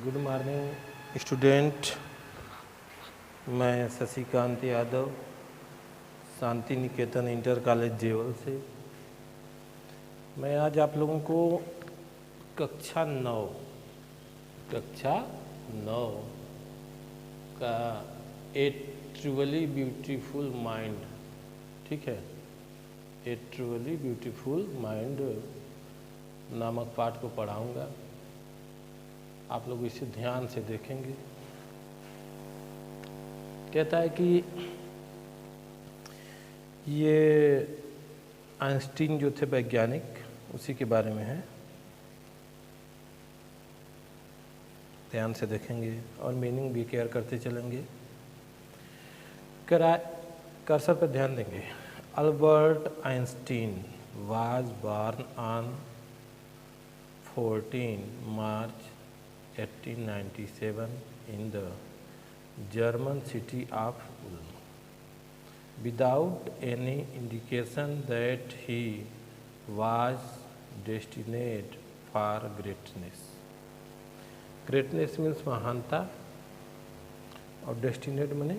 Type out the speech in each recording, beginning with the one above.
Good morning student. मैं Shashikant Yadav Shanti Niketan inter college जेवल से। मैं आज आप लोगों को कक्षा 9 का ए ट्रूली ब्यूटीफुल माइंड, ठीक है, ए ट्रूली ब्यूटीफुल माइंड नामक पाठ को पढ़ाऊंगा। आप लोग इसे ध्यान से देखेंगे। कहता है कि ये आइंस्टीन जो थे वैज्ञानिक, उसी के बारे में है। ध्यान से देखेंगे और मीनिंग भी केयर करते चलेंगे। कर्सर पर ध्यान देंगे। Albert Einstein was born on 14 March 1897 in the German city of Ulm, without any indication that he was destined for greatness. Greatness means महानता और destined माने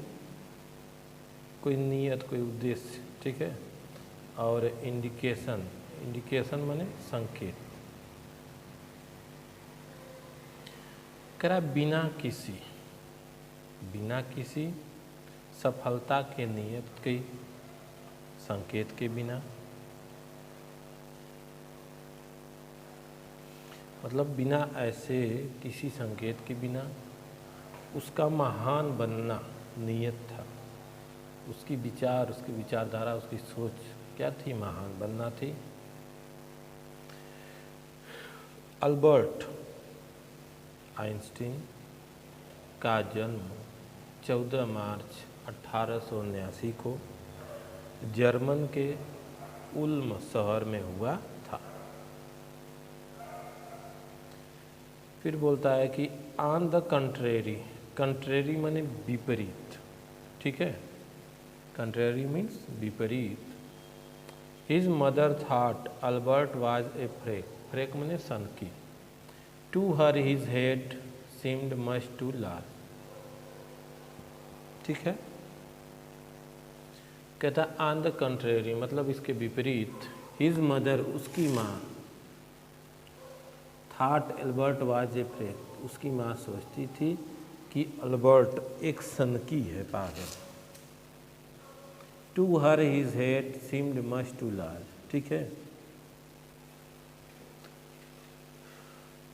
कोई नियत, कोई उद्देश्य, ठीक है। और इंडिकेशन माने संकेत। करा बिना किसी सफलता के नियत के संकेत के बिना, मतलब बिना ऐसे किसी संकेत के बिना उसका महान बनना नियत था। उसकी विचारधारा, उसकी सोच क्या थी? महान बनना थी। अल्बर्ट आइंस्टीन का जन्म 14 मार्च 1879 को जर्मन के उल्म शहर में हुआ था। फिर बोलता है कि ऑन द कंट्रेरी माने विपरीत, ठीक है। कंट्रेरी मीन्स विपरीत। His mother thought Albert was a freak माने सनकी। To her his head seemed much too large, ठीक है। कहता ऑन द कंट्रेरी मतलब इसके विपरीत। हिज मदर उसकी माँ, thought Albert was a freak उसकी माँ सोचती थी कि अल्बर्ट एक सनकी है, पागल। To her his head seemed much too large, ठीक है।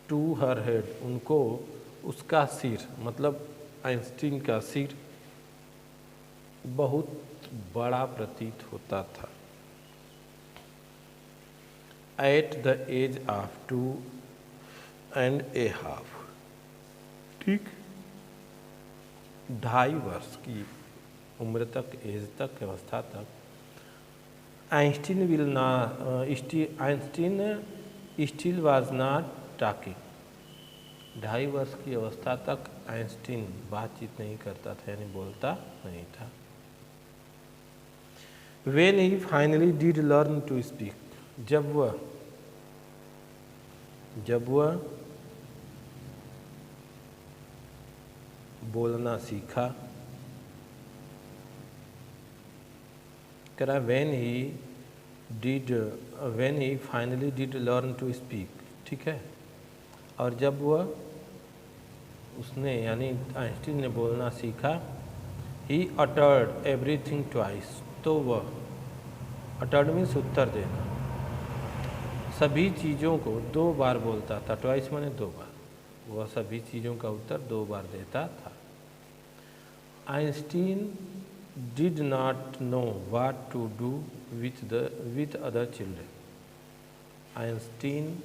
टू हर हेड उनको उसका सिर मतलब आइंस्टीन का सिर बहुत बड़ा प्रतीत होता था। एट द एज ऑफ 2.5, ठीक, 2.5 वर्ष की उम्र तक, एज तक, अवस्था तक, Einstein still was not talking. 2.5 वर्ष की अवस्था तक आइंस्टीन बातचीत नहीं करता था, यानी बोलता नहीं था। When he finally did learn to speak, जब वह बोलना सीखा, करा when he finally did learn to speak, ठीक है। और जब उसने यानी आइंस्टीन ने बोलना सीखा, ही अटर्ड एवरीथिंग ट्वाइस, तो वह अटर्ड मीन्स उत्तर देना, सभी चीज़ों को 2 बार बोलता था। ट्वाइस माने 2 बार। वह सभी चीज़ों का उत्तर 2 बार देता था। Einstein did not know what to do with other children. Einstein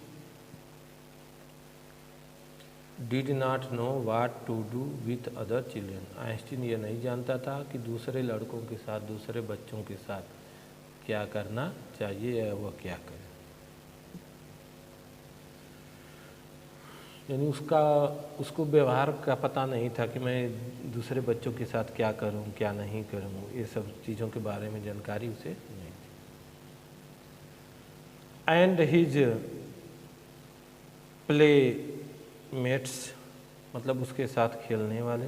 did not know what to do with other children. Einstein ये नहीं जानता था कि दूसरे लड़कों के साथ, दूसरे बच्चों के साथ क्या करना चाहिए या वह क्या करे। यानी उसको व्यवहार का पता नहीं था कि मैं दूसरे बच्चों के साथ क्या करूं, क्या नहीं करूं। ये सब चीज़ों के बारे में जानकारी उसे नहीं थी। एंड हिज प्लेमेट्स मतलब उसके साथ खेलने वाले।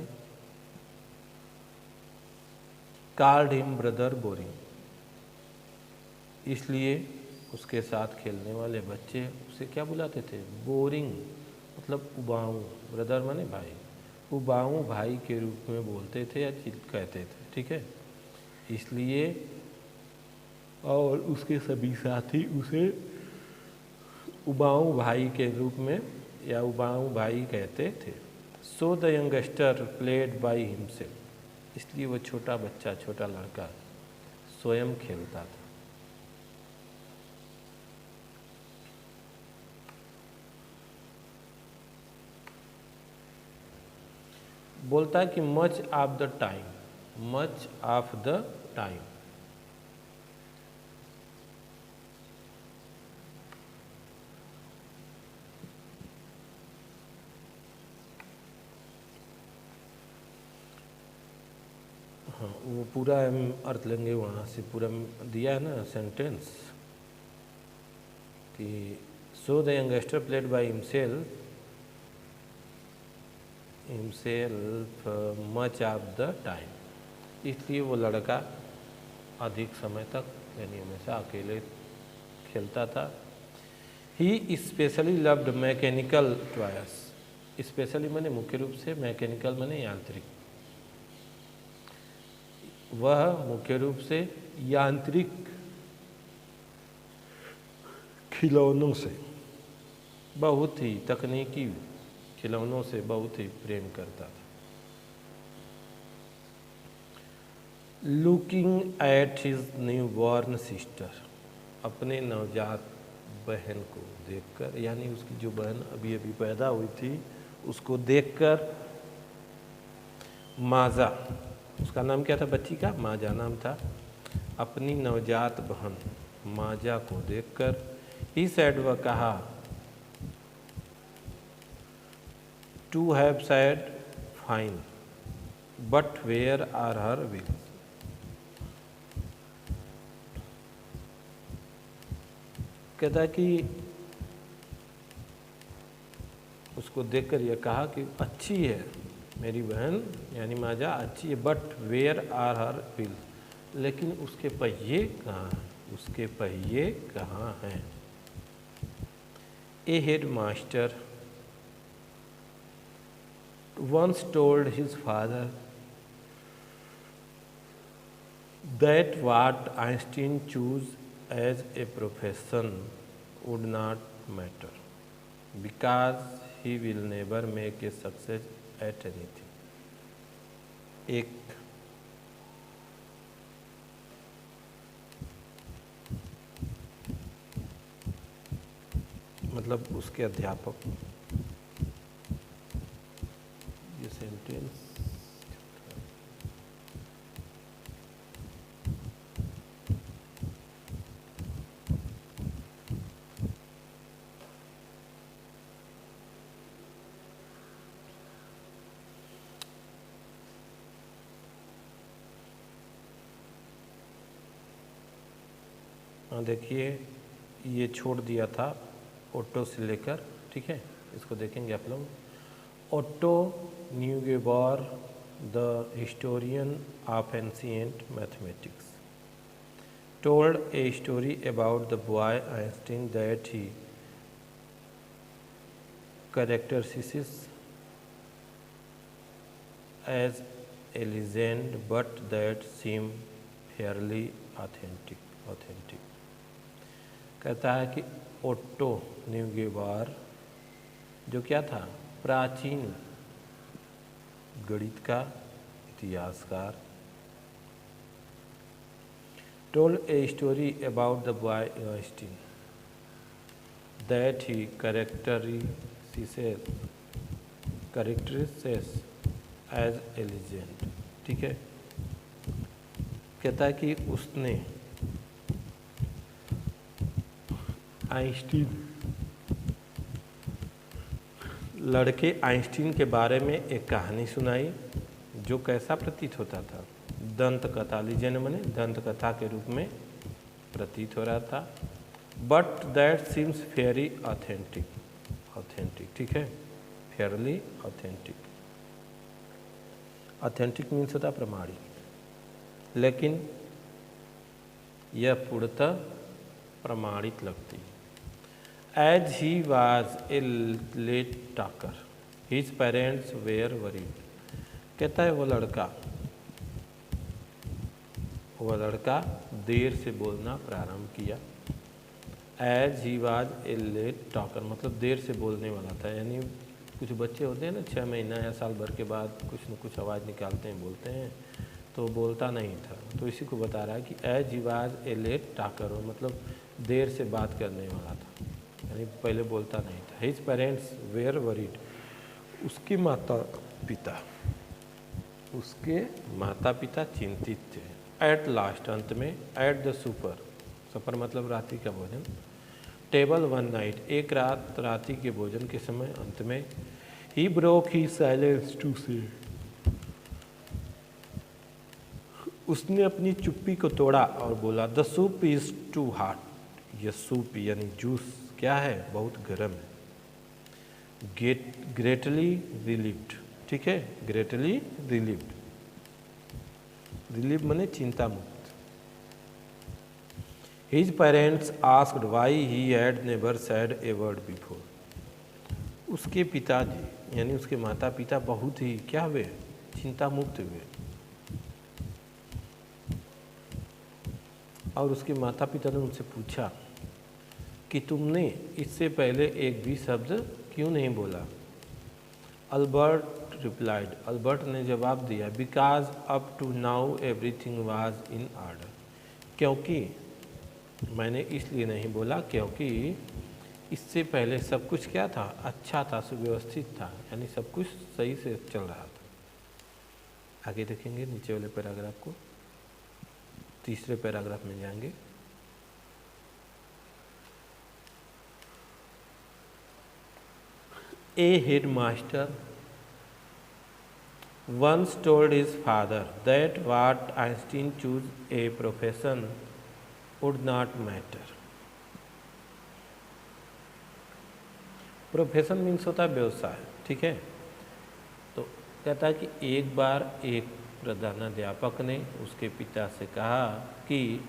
कॉल्ड हिम ब्रदर बोरिंग, इसलिए उसके साथ खेलने वाले बच्चे उसे क्या बुलाते थे? बोरिंग, मतलब उबाऊ। ब्रदर माने भाई, उबाऊ भाई के रूप में बोलते थे या कहते थे, ठीक है। इसलिए और उसके सभी साथी उसे उबाऊ भाई के रूप में या उबाऊ भाई कहते थे। So the youngster played by himself, इसलिए वो छोटा बच्चा, छोटा लड़का स्वयं खेलता था। बोलता है कि much of the time, much of the time, हाँ वो पूरा अर्थ लेंगे वहाँ से, पूरा दिया है ना सेंटेंस कि so the youngster played by himself much of the time, इसलिए वो लड़का अधिक समय तक यानी हमेशा अकेले खेलता था। He especially loved mechanical toys, especially माने मुख्य रूप से, मैकेनिकल माने यांत्रिक, वह मुख्य रूप से यांत्रिक खिलौनों से, बहुत ही तकनीकी खिलौनों से बहुत ही प्रेम करता था। Looking at his new born sister, अपने नवजात बहन को देखकर, यानी उसकी जो बहन अभी अभी पैदा हुई थी उसको देखकर, माजा, उसका नाम क्या था बच्ची का? माजा नाम था। अपनी नवजात बहन माजा को देखकर ही सैड, वह कहा, to have said fine but where are her wills, कहता है कि उसको देखकर यह कहा कि अच्छी है मेरी बहन यानी माजा अच्छी है, but where are her wheels, लेकिन उसके पहिए कहाँ हैं? उसके पहिए कहाँ हैं? A head master once told his father that what Einstein chose as a profession would not matter because he will never make a success at anything. एक मतलब उसके अध्यापक, ये सेंटेंस देखिए ये छोड़ दिया था ओटो से लेकर, ठीक है, इसको देखेंगे आप लोग। Otto Neugebauer the historian of ancient mathematics told a story about the boy Einstein that he characterizes as a legend but that seemed fairly authentic. कहता है कि ओट्टो न्यूगेबॉर जो क्या था? प्राचीन गणित का इतिहासकार, told a story about the boy Einstein that he characterizes as a legend, ठीक है। कहता है कि उसने आइंस्टीन, लड़के आइंस्टीन के बारे में एक कहानी सुनाई जो कैसा प्रतीत होता था? दंत कथा, लीजेंड माने दंत कथा के रूप में प्रतीत हो रहा था। But that seems Fairlie authentic, ठीक है, फेयरली ऑथेंटिक। ऑथेंटिक मीन्स होता प्रमाणिक, लेकिन यह पूर्णतः प्रमाणित लगती है। As he was a late talker his parents were worried. कहता है वह लड़का देर से बोलना प्रारंभ किया। As he was a late talker मतलब देर से बोलने वाला था, यानी कुछ बच्चे होते हैं ना 6 महीना या साल भर के बाद कुछ न कुछ आवाज़ निकालते हैं, बोलते हैं, तो बोलता नहीं था। तो इसी को बता रहा है कि as he was a late talker मतलब देर से बात करने वाला था, यानी पहले बोलता नहीं था। हिज पेरेंट्स वेयर वरीड उसके माता पिता चिंतित थे। एट लास्ट अंत में, एट द सुपर मतलब रात्रि का भोजन, टेबल वन नाइट एक रात्रि के भोजन के समय अंत में, he broke his silence to say उसने अपनी चुप्पी को तोड़ा और बोला the soup is too hot. यह सूप यानी जूस क्या है, बहुत गर्म है। ग्रेटली रिलीव्ड, ठीक है, ग्रेटली रिलीव्ड, रिलीव माने चिंता मुक्त। His parents asked why he had never said a word before. उसके पिताजी यानी उसके माता पिता बहुत ही क्या हुए, चिंता मुक्त हुए। और उसके माता पिता ने उनसे पूछा कि तुमने इससे पहले एक भी शब्द क्यों नहीं बोला। अल्बर्ट रिप्लाइड, अल्बर्ट ने जवाब दिया, because up to now everything was in order. क्योंकि मैंने इसलिए नहीं बोला क्योंकि इससे पहले सब कुछ क्या था, अच्छा था, सुव्यवस्थित था, यानी सब कुछ सही से चल रहा था। आगे देखेंगे नीचे वाले पैराग्राफ को, तीसरे पैराग्राफ में जाएंगे। A headmaster once told his father that what Einstein chose a profession would not matter. Profession means होता है व्यवसाय, ठीक है। तो कहता है कि एक बार एक प्रधानाध्यापक ने उसके पिता से कहा कि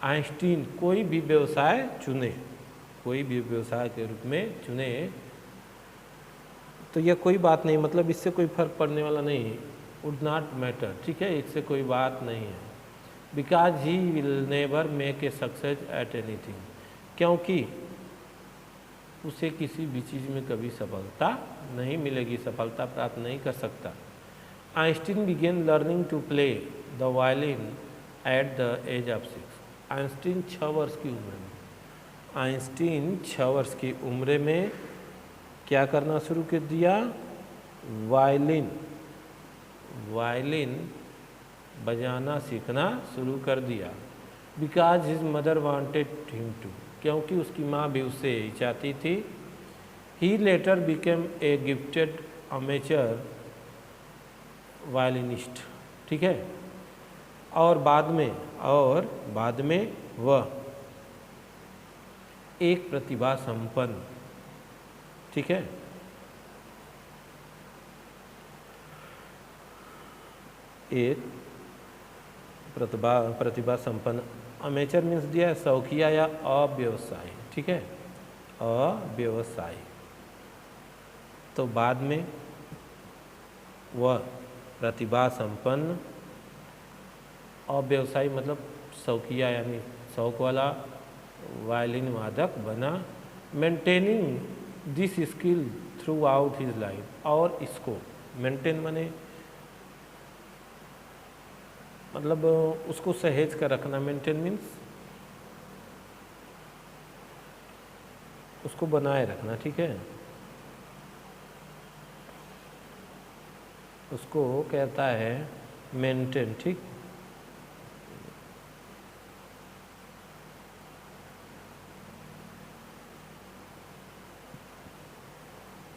आइंस्टीन कोई भी व्यवसाय चुने, कोई भी व्यवसाय के रूप में चुने तो यह कोई बात नहीं, मतलब इससे कोई फर्क पड़ने वाला नहीं है, वुड नॉट मैटर, ठीक है, इससे कोई बात नहीं है। Because he will never make a success at anything, क्योंकि उसे किसी भी चीज़ में कभी सफलता नहीं मिलेगी, सफलता प्राप्त नहीं कर सकता। Einstein began learning to play the violin at the age of 6। Einstein 6 वर्ष की उम्र में, आइंस्टीन 6 वर्ष की उम्र में क्या करना शुरू कर दिया, वायलिन बजाना सीखना शुरू कर दिया। Because his mother wanted him to, क्योंकि उसकी माँ भी उससे चाहती थी। He later became a gifted amateur violinist, ठीक है, और बाद में वह एक प्रतिभा संपन्न, ठीक है, एक प्रतिभा संपन्न, अमेचर मीन्स दिया है शौकिया या अव्यवसायी, ठीक है, अव्यवसायी। तो बाद में वह प्रतिभा संपन्न, अव्यवसायी मतलब शौकिया यानी शौक वाला वायलिन वादक बना। Maintaining this skill through out his life, और इसको मेंटेन माने मतलब उसको सहेज कर रखना, मेंटेन मीन्स उसको बनाए रखना, ठीक है, उसको कहता है मेंटेन, ठीक।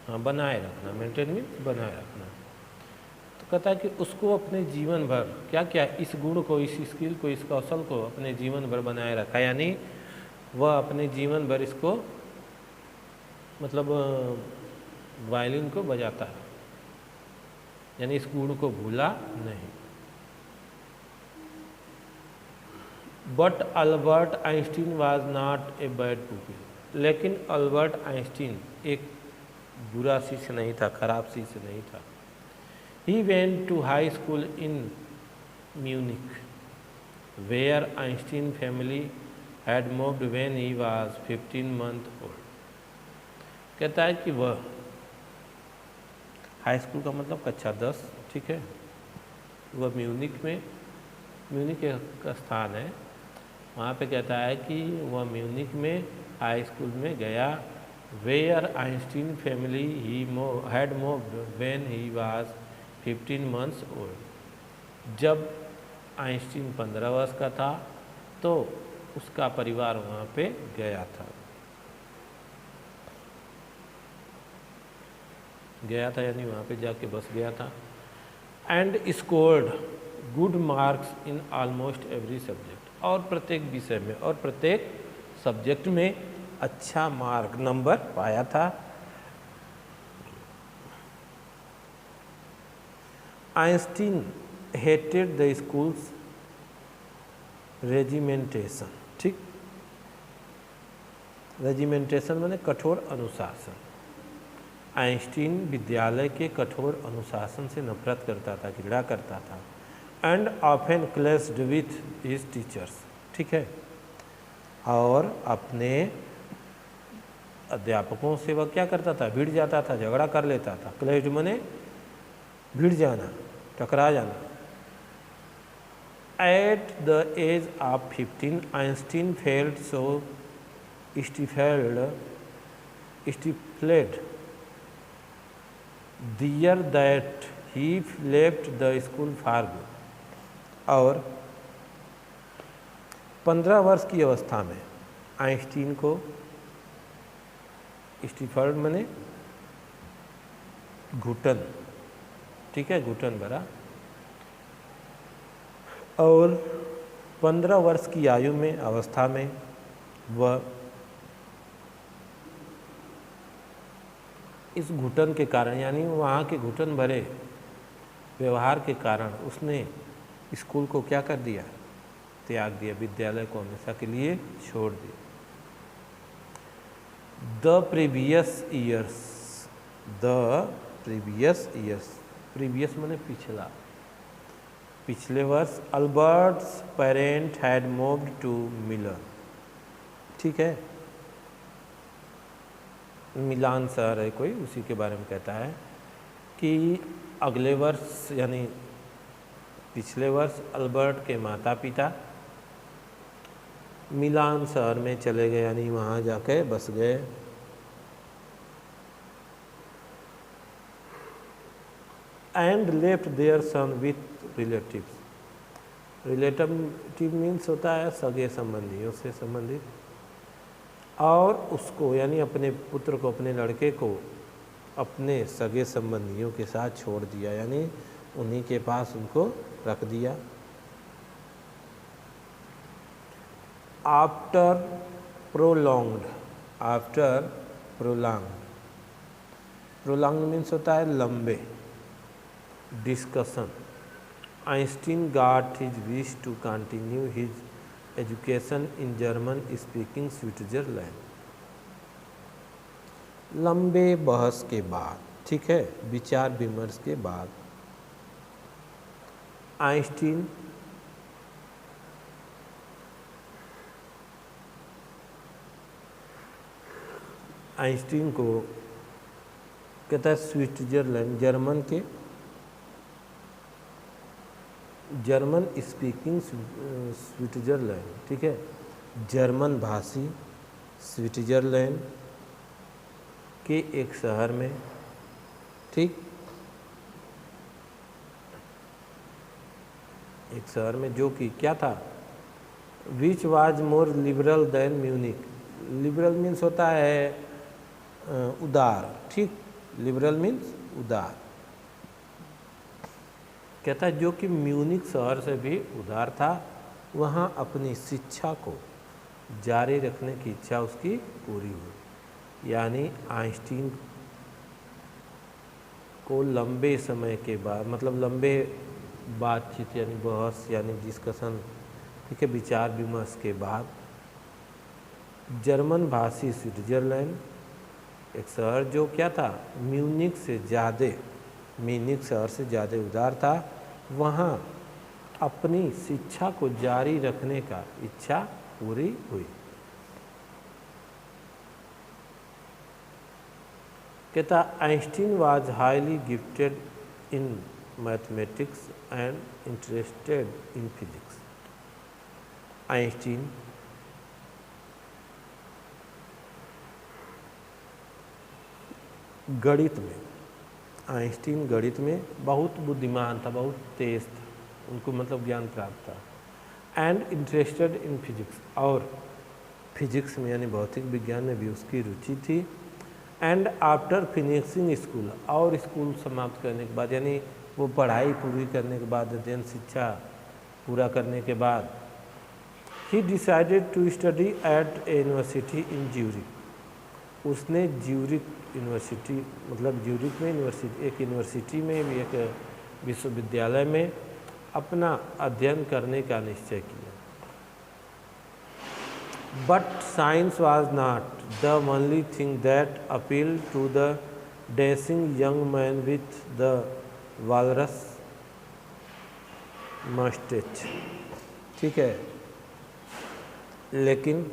हाँ, बनाए रखना, मेंटेन मीन्स बनाए रखना। तो कहता है कि उसको अपने जीवन भर क्या क्या इस गुण को, इस स्किल को, इस कौशल को अपने जीवन भर बनाए रखा, यानी वह अपने जीवन भर इसको मतलब वायलिन को बजाता है। यानी इस गुण को भूला नहीं। But Albert Einstein was not a bad pupil, लेकिन अल्बर्ट आइंस्टीन एक बुरा शिष्य नहीं था, खराब शिष्य नहीं था। He went to high school in Munich, where Einstein family had moved when he was 15 month old. कहता है कि वह हाई स्कूल का मतलब कक्षा 10, ठीक है, वह म्यूनिक में, म्यूनिक एक स्थान है वहाँ पे, कहता है कि वह म्यूनिक में हाई स्कूल में गया, where Einstein family he had moved when he was 15 months old. जब आइंस्टीन 15 वर्ष का था तो उसका परिवार वहाँ पे गया था यानी वहाँ पे जाके बस गया था। And scored good marks in almost every subject, और प्रत्येक विषय में और प्रत्येक सब्जेक्ट में अच्छा मार्क नंबर पाया था। Einstein hated the schools regimentation, ठीक, रेजिमेंटेशन माने कठोर अनुशासन। आइंस्टीन विद्यालय के कठोर अनुशासन से नफरत करता था, घृणा करता था। And often clashed with his teachers, ठीक है, और अपने अध्यापकों से वह क्या करता था, भिड़ जाता था, झगड़ा कर लेता था। क्लैश्ड माने भिड़ जाना, टकरा जाना। At the age of 15 Einstein felt so stifled there that he left the school for good. और 15 वर्ष की अवस्था में आइंस्टीन को स्टिफर्ड माने घुटन, ठीक है, घुटन भरा, और 15 वर्ष की आयु में अवस्था में वह इस घुटन के कारण, यानी वहाँ के घुटन भरे व्यवहार के कारण उसने स्कूल को क्या कर दिया, त्याग दिया, विद्यालय को हमेशा के लिए छोड़ दिया। द प्रीवियस ईयर्स, प्रीवियस माने पिछला, पिछले वर्ष Albert's parent had moved to Milan, ठीक है, मिलान शहर है कोई, उसी के बारे में कहता है कि अगले वर्ष यानी पिछले वर्ष अल्बर्ट के माता पिता मिलान शहर में चले गए, यानी वहाँ जाके बस गए। And left their son with relatives, relative means होता है सगे संबंधियों से संबंधित, और उसको यानी अपने पुत्र को, अपने लड़के को अपने सगे संबंधियों के साथ छोड़ दिया, यानी उन्हीं के पास उनको रख दिया। आफ्टर प्रोलॉन्ग मीन्स होता है लंबे discussion, Einstein got his wish to continue his education in German speaking Switzerland. लंबे बहस के बाद, ठीक है, विचार विमर्श के बाद आइंस्टीन को कहता है स्विट्जरलैंड, जर्मन स्पीकिंग स्विट्जरलैंड, ठीक है, जर्मन भाषी स्विट्जरलैंड के एक शहर में, ठीक, एक शहर में जो कि क्या था, which was more liberal than Munich. Liberal means होता है उदार, ठीक, लिबरल मीन्स उदार, कहता है जो कि म्यूनिक शहर से भी उदार था। वहाँ अपनी शिक्षा को जारी रखने की इच्छा उसकी पूरी हुई, यानी आइंस्टीन को लंबे समय के बाद, मतलब लंबे बातचीत यानी बहस यानी डिस्कशन, ठीक है, विचार विमर्श के बाद जर्मन भाषी स्विट्जरलैंड, एक शहर जो क्या था, म्यूनिख शहर से ज़्यादा उदार था, वहाँ अपनी शिक्षा को जारी रखने का इच्छा पूरी हुई। कहता Einstein was highly gifted in mathematics and interested in physics. Einstein गणित में बहुत बुद्धिमान था, बहुत तेज था, उनको मतलब ज्ञान प्राप्त था। एंड इंटरेस्टेड इन फिजिक्स, और फिजिक्स में यानी भौतिक विज्ञान में भी उसकी रुचि थी। एंड आफ्टर फिनिशिंग स्कूल, और स्कूल समाप्त करने के बाद यानी वो पढ़ाई पूरी करने के बाद, अध्ययन शिक्षा पूरा करने के बाद, he decided to study at a university in Zurich. उसने ज्यूरिक यूनिवर्सिटी, मतलब ज्यूरिक में एक यूनिवर्सिटी में भी, एक विश्वविद्यालय में अपना अध्ययन करने का निश्चय किया। But science was not the only thing that appealed to the dashing young man with the walrus moustache, ठीक है, लेकिन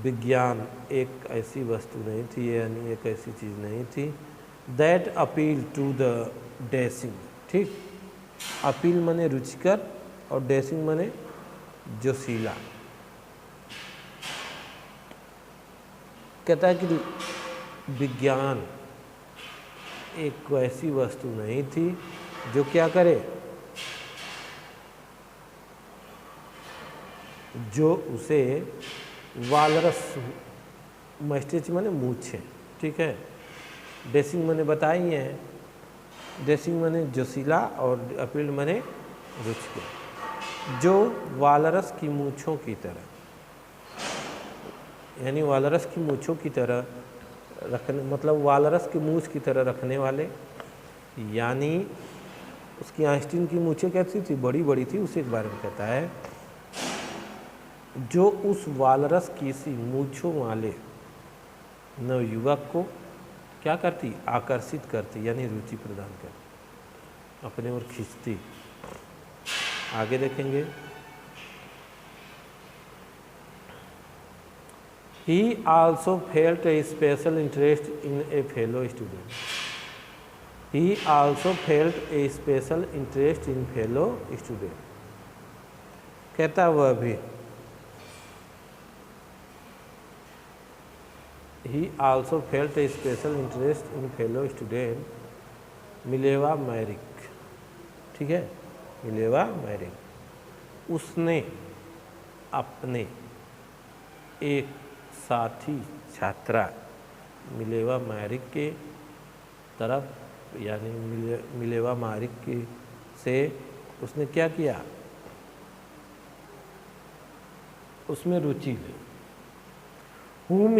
विज्ञान एक ऐसी वस्तु नहीं थी, यानी एक ऐसी चीज़ नहीं थी, that appeal to the dashing, ठीक, अपील माने रुचिकर और डैशिंग माने जोशीला। कहता है कि विज्ञान एक ऐसी वस्तु नहीं थी जो क्या करे, जो उसे वालरस मस्टेच माने मूछे, ठीक है, डैशिंग माने बताई है, डैशिंग माने जोशीला और अपील माने रुचिकर, जो वालरस की मूछों की तरह, यानी वालरस की मूछों की तरह रखने, मतलब वालरस की मूछ की तरह रखने वाले, यानी उसकी आइंस्टीन की मूछें कैसी थी, बड़ी बड़ी थी, उसे एक बारे में कहता है, जो उस वालरस की सी मूछों वाले नवयुवक को क्या करती, आकर्षित करती, यानी रुचि प्रदान करती, अपने ओर खींचती। आगे देखेंगे, He also felt a special interest in a fellow student. He also felt a special interest in fellow student. कहता वह भी, He also felt a special interest in fellow student Mileva Maric, ठीक है, मिलेवा मैरिक, उसने अपने एक साथी छात्रा मिलेवा मैरिक के तरफ, यानी मिलेवा मैरिक के से उसने क्या किया, उसमें रुचि ली। whom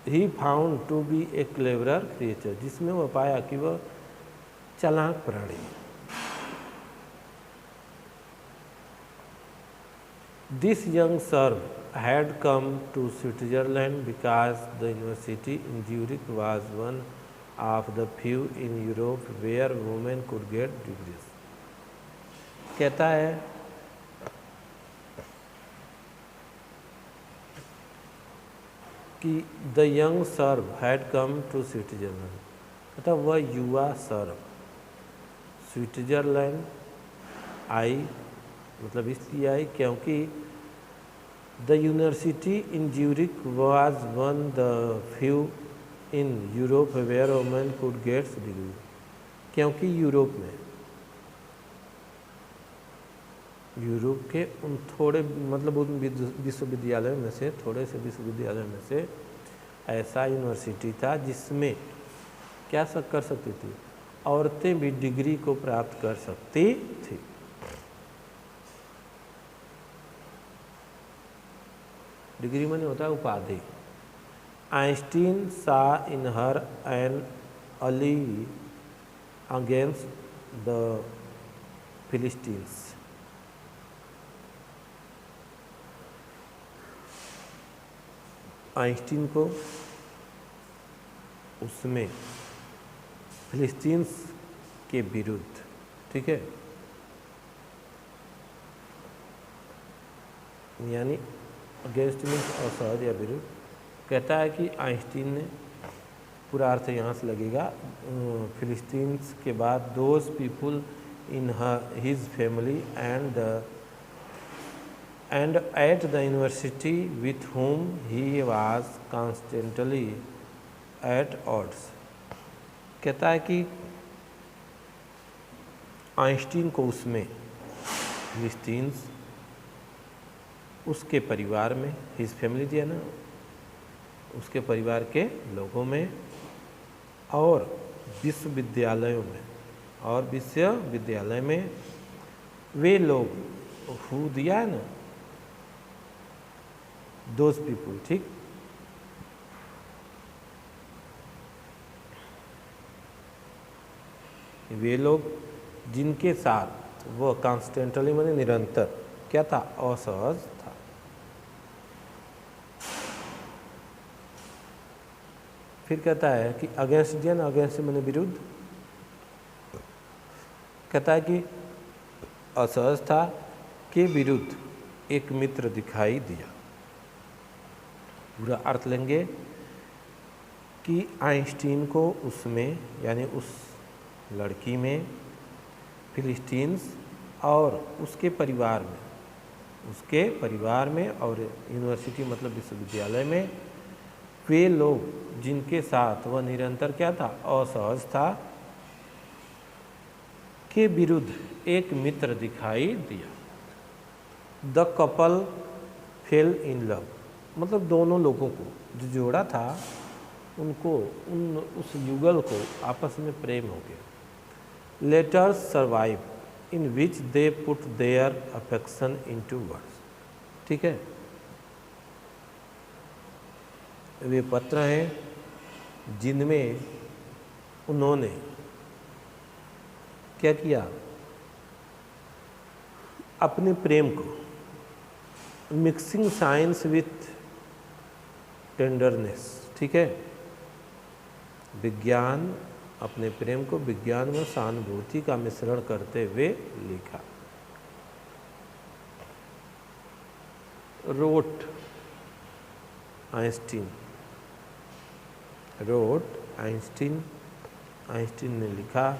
he found to be a cleverer creature, जिसमें वह पाया कि वह चालाक प्राणी। This young sir had come to Switzerland because the university in Zurich was one of the few in Europe where women could get degrees. कहता है कि the young serb had come to Switzerland, कहता वह युवा SERB Switzerland आई, मतलब इसलिए आई क्योंकि the university in Zurich was one the few in Europe where women could gets degree, क्योंकि यूरोप के उन थोड़े, मतलब उन विश्वविद्यालयों में से, थोड़े से विश्वविद्यालयों में से ऐसा यूनिवर्सिटी था जिसमें क्या कर सकती थी, औरतें भी डिग्री को प्राप्त कर सकती थी। डिग्री माने होता है उपाधि। Einstein saw in her an ally against the Philistines. Einstein को उसमें फिलिस्तीन्स के विरुद्ध, ठीक है, यानी अगेंस्ट मीन्स असहज या विरुद्ध, कहता है कि आइंस्टीन ने, पूरा अर्थ यहाँ से लगेगा, फिलिस्तीन्स के बाद those people in his family and at the university with whom he was constantly at odds. कहता है कि आइंस्टीन को उसमें फिलिस्तीन्स, उसके परिवार में, हिज फैमिली दिया ना, उसके परिवार के लोगों में और विश्वविद्यालयों में, और विश्वविद्यालय में वे लोग हु दिया है ना, दोज पीपुल, ठीक, वे लोग जिनके साथ वह कॉन्स्टेंटली माने निरंतर क्या था, असहज था। फिर कहता है कि अगेंस्ट दिया ना, अगेंस्ट माने विरुद्ध, कहता है कि असहज था के विरुद्ध एक मित्र दिखाई दिया। पूरा अर्थ लेंगे कि आइंस्टीन को उसमें, यानी उस लड़की में, फिलिस्तीन्स और उसके परिवार में और यूनिवर्सिटी मतलब विश्वविद्यालय में वे लोग जिनके साथ वह निरंतर क्या था, असहज था, के विरुद्ध एक मित्र दिखाई दिया। The couple fail in love, मतलब दोनों लोगों को, जो जोड़ा था उनको, उस युगल को आपस में प्रेम हो गया। Letters survive in which they put their affection into words, ठीक है, वे पत्र हैं जिनमें उन्होंने क्या किया, अपने प्रेम को, मिक्सिंग साइंस विथ टेंडरनेस, ठीक है, विज्ञान, अपने प्रेम को विज्ञान में सहानुभूति का मिश्रण करते हुए लिखा। रोट आइंस्टीन, आइंस्टीन ने लिखा,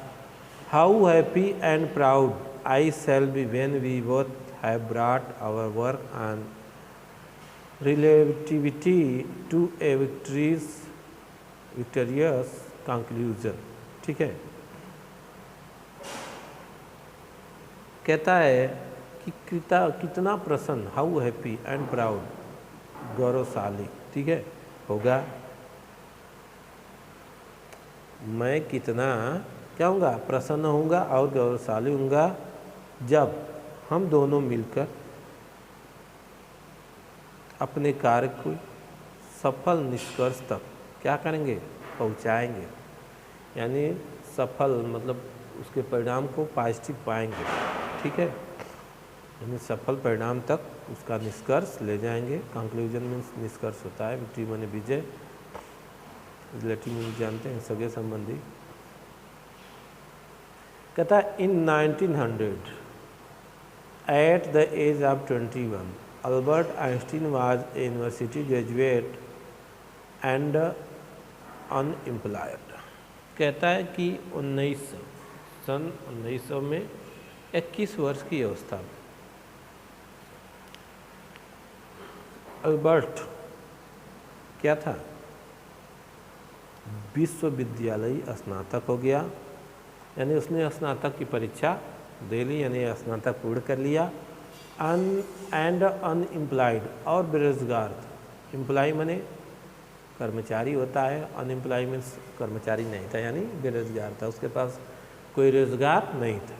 how happy and proud I shall be when we both have brought our work and relativity to a victorious conclusion, ठीक है। कहता है कि कितना प्रसन्न, हाउ हैप्पी एंड प्राउड, गौरवशाली, ठीक है, होगा, मैं कितना क्या होऊंगा, प्रसन्न होऊंगा और गौरवशाली होऊंगा जब हम दोनों मिलकर अपने कार्य को सफल निष्कर्ष तक क्या करेंगे, पहुंचाएंगे, यानी सफल मतलब उसके परिणाम को पॉजिटिव पाएंगे, ठीक है, यानी सफल परिणाम तक उसका निष्कर्ष ले जाएंगे। कंक्लूजन मीन्स निष्कर्ष होता है, विक्ट्री माने विजय, रिलेटिव मीन्स जानते हैं, सगे संबंधी। कहता है in 1900 at the age of 21 Albert Einstein was a university graduate and unemployed। कहता है कि 1900 में 21 वर्ष की अवस्था में अल्बर्ट क्या था, विश्वविद्यालय स्नातक हो गया, यानी उसने स्नातक की परीक्षा दे ली, यानी स्नातक पूर्ण कर लिया। एंड अनएम्प्लॉयड, और बेरोजगार था। एम्प्लॉय माने कर्मचारी होता है, अनएम्प्लॉय मीन्स कर्मचारी नहीं था, यानी बेरोजगार था, उसके पास कोई रोजगार नहीं था।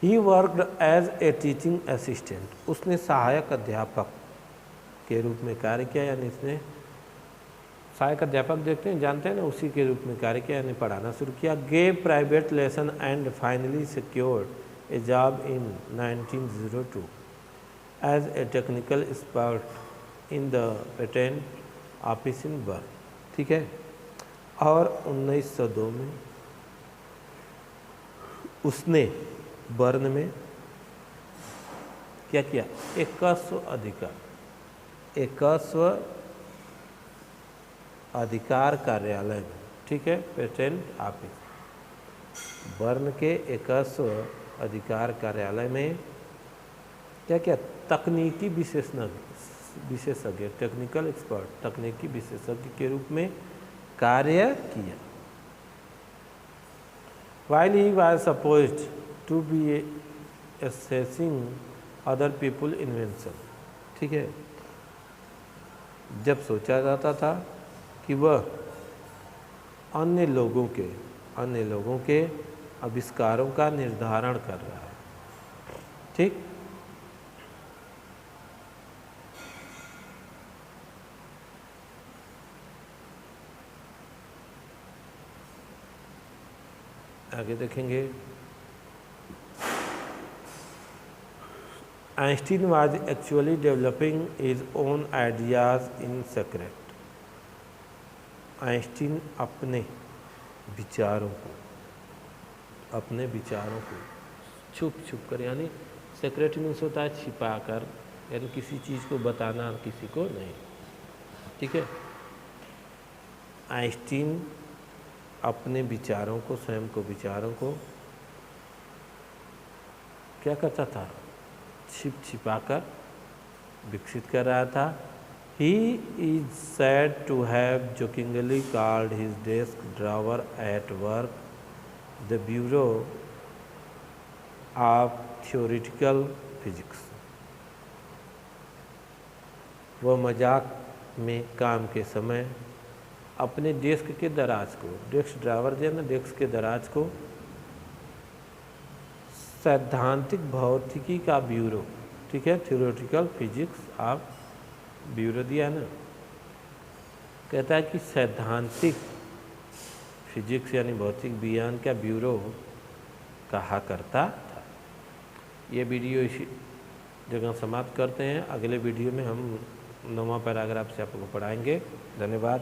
He worked as a teaching assistant, उसने सहायक अध्यापक के रूप में कार्य किया, यानी इसने सहायक अध्यापक देखते हैं, जानते हैं ना, उसी के रूप में कार्य किया, यानी पढ़ाना शुरू किया। Gave private lesson and finally secured a job in 1902 as a technical expert in the patent office in Bern. ठीक है, और 1902 में उसने बर्न में क्या किया, एकस्व अधिकार कार्यालय में, ठीक है, पेटेंट ऑफिस बर्न के एकस्व अधिकार कार्यालय में क्या किया, तकनीकी विशेषज्ञ टेक्निकल एक्सपर्ट, तकनीकी विशेषज्ञ के रूप में कार्य किया। While he was supposed to be assessing other people invention, ठीक है, जब सोचा जाता था कि वह अन्य लोगों के आविष्कारों का निर्धारण कर रहा है। ठीक, आगे देखेंगे। Einstein was actually developing his own ideas in secret. Einstein अपने विचारों को छुप कर, यानी सीक्रेट मीन्स होता है छिपा कर, यानी किसी चीज़ को बताना किसी को नहीं। ठीक है, आइंस्टीन अपने विचारों को, स्वयं को विचारों को क्या करता था, छिपा कर विकसित कर रहा था। He is said to have jokingly called his desk drawer at work the Bureau of Theoretical Physics। वह मजाक में काम के समय अपने डेस्क के दराज को, डेस्क ड्रावर जो है ना, डेस्क के दराज को सैद्धांतिक भौतिकी का ब्यूरो, ठीक है, थियोरेटिकल फिजिक्स ऑफ ब्यूरो दिया ना, कहता है कि सैद्धांतिक फिजिक्स यानी भौतिक विज्ञान का ब्यूरो कहा करता था। ये वीडियो इसी जगह समाप्त करते हैं। अगले वीडियो में हम 9वां पैराग्राफ से आपको पढ़ाएंगे। धन्यवाद।